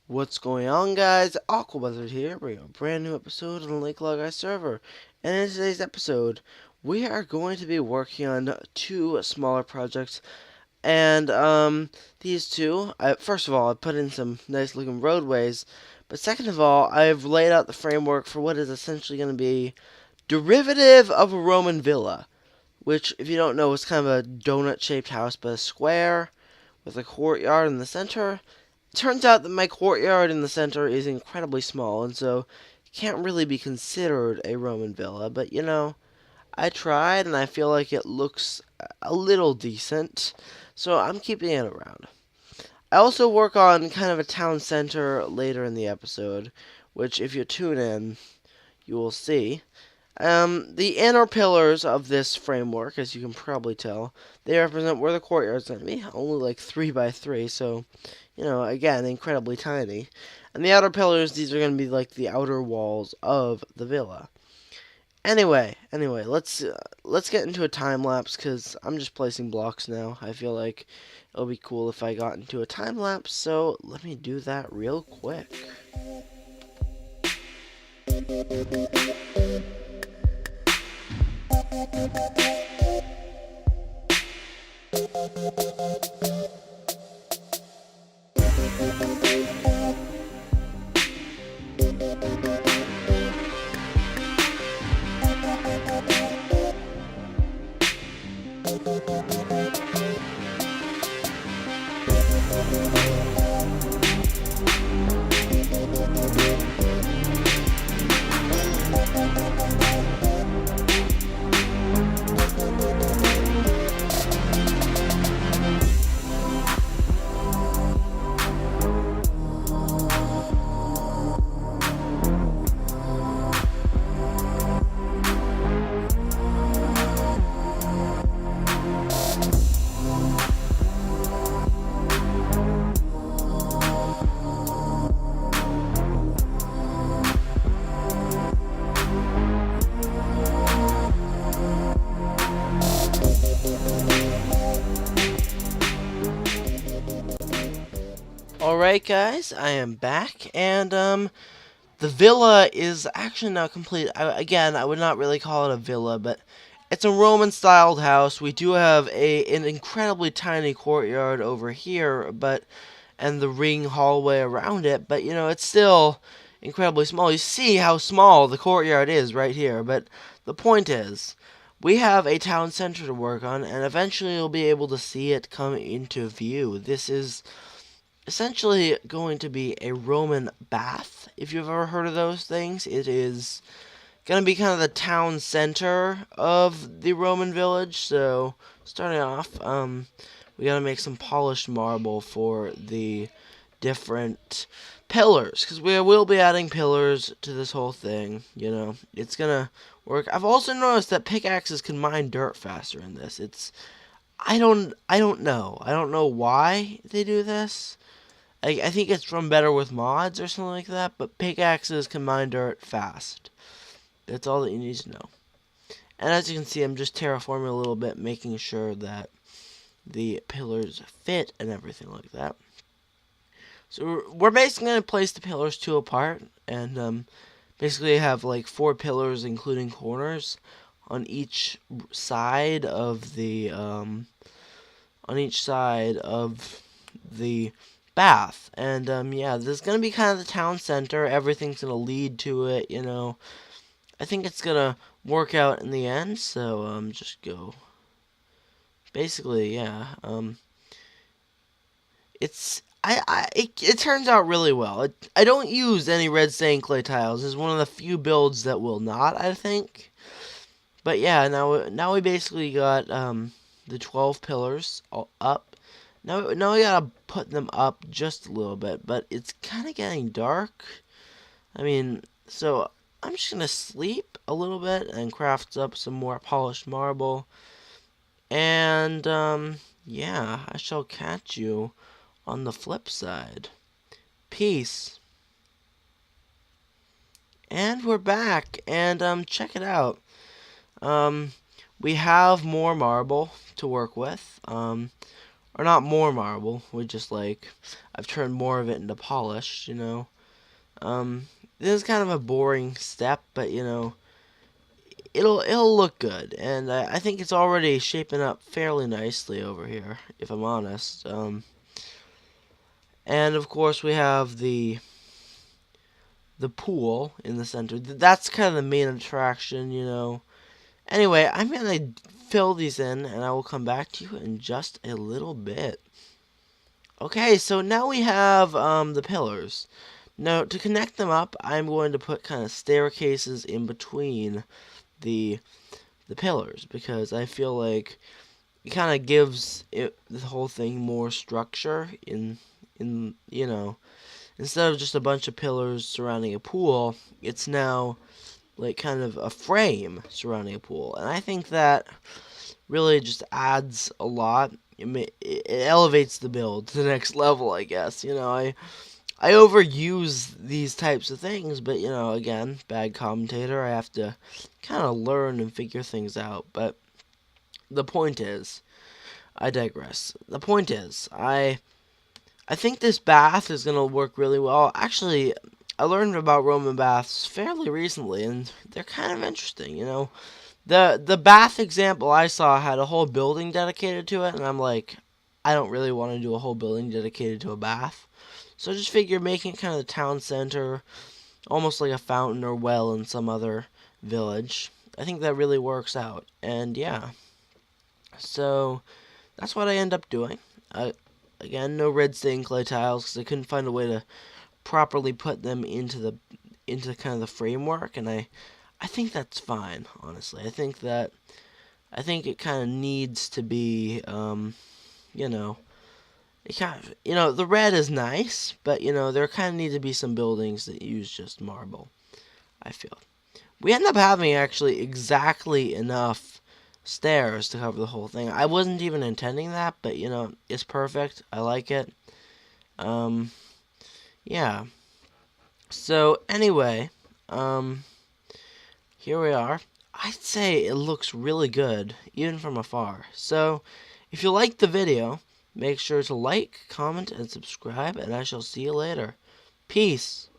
What's going on, guys? Aquabuzzard here, bringing a brand new episode on the Lake Log Ice server. And in today's episode, we are going to be working on two smaller projects. And these two, first of all, I put in some nice looking roadways. But second of all, I've laid out the framework for what is essentially going to be derivative of a Roman villa, which, if you don't know, is kind of a donut-shaped house, but a square with a courtyard in the center. Turns out that my courtyard in the center is incredibly small, and so it can't really be considered a Roman villa. But I tried, and I feel like it looks a little decent, so I'm keeping it around. I also work on kind of a town center later in the episode, which, if you tune in, you will see. The inner pillars of this framework, as you can probably tell, they represent where the courtyard's going to be, only like 3 by 3, so again, incredibly tiny. And the outer pillars, these are going to be like the outer walls of the villa. Anyway, let's get into a time lapse because I'm just placing blocks now. I feel like it'll be cool if I got into a time lapse, so let me do that real quick. Alright, guys, I am back, and the villa is actually now complete. Again, I would not really call it a villa, but it's a Roman-styled house. We do have an incredibly tiny courtyard over here, and the ring hallway around it, but it's still incredibly small. You see how small the courtyard is right here, but the point is, we have a town center to work on, and eventually you'll be able to see it come into view. This is essentially going to be a Roman bath, if you've ever heard of those things. It is going to be kind of the town center of the Roman village. So, starting off, we got to make some polished marble for the different pillars, because we will be adding pillars to this whole thing. It's going to work. I've also noticed that pickaxes can mine dirt faster in this. I don't know. I don't know why they do this. I think it's from Better with Mods or something like that, but pickaxes can mine dirt fast. That's all that you need to know. And as you can see, I'm just terraforming a little bit, making sure that the pillars fit and everything like that. So we're basically going to place the pillars 2 apart, and basically have like 4 pillars, including corners, on each side of the bath. And yeah, this is gonna be kind of the town center. Everything's gonna lead to it. I think it's gonna work out in the end. So just go. Basically, yeah. It turns out really well. I don't use any red stained clay tiles. It's one of the few builds that will not, I think. But yeah, now we basically got the 12 pillars all up. Now we gotta put them up just a little bit, but it's kind of getting dark. So I'm just gonna sleep a little bit and craft up some more polished marble. And yeah, I shall catch you on the flip side. Peace. And we're back, and check it out. We have more marble to work with. or not more marble. We just like I've turned more of it into polished. This is kind of a boring step, but it'll look good, and I think it's already shaping up fairly nicely over here, if I'm honest. And of course we have the pool in the center. That's kind of the main attraction. Anyway, I'm gonna fill these in, and I will come back to you in just a little bit. Okay, so now we have the pillars. Now, to connect them up, I'm going to put kind of staircases in between the pillars, because I feel like it kind of gives the whole thing more structure in instead of just a bunch of pillars surrounding a pool, it's now like kind of a frame surrounding a pool. And I think that really just adds a lot. It elevates the build to the next level, I guess. I overuse these types of things, but again, bad commentator, I have to kind of learn and figure things out. But the point is, I digress. The point is, I think this bath is going to work really well. Actually, I learned about Roman baths fairly recently, and they're kind of interesting. The bath example I saw had a whole building dedicated to it, and I'm like, I don't really want to do a whole building dedicated to a bath. So I just figured making it kind of the town center, almost like a fountain or well in some other village. I think that really works out. And yeah, so that's what I end up doing. Again, no red stained clay tiles because I couldn't find a way to properly put them into kind of the framework, and I think that's fine. Honestly, I think it kind of needs to be it kind of the red is nice, but there kind of need to be some buildings that use just marble. I feel we end up having actually exactly enough stairs to cover the whole thing. I wasn't even intending that, but it's perfect. I like it. Yeah. So anyway, here we are. I'd say it looks really good, even from afar. So, if you liked the video, make sure to like, comment, and subscribe, and I shall see you later. Peace.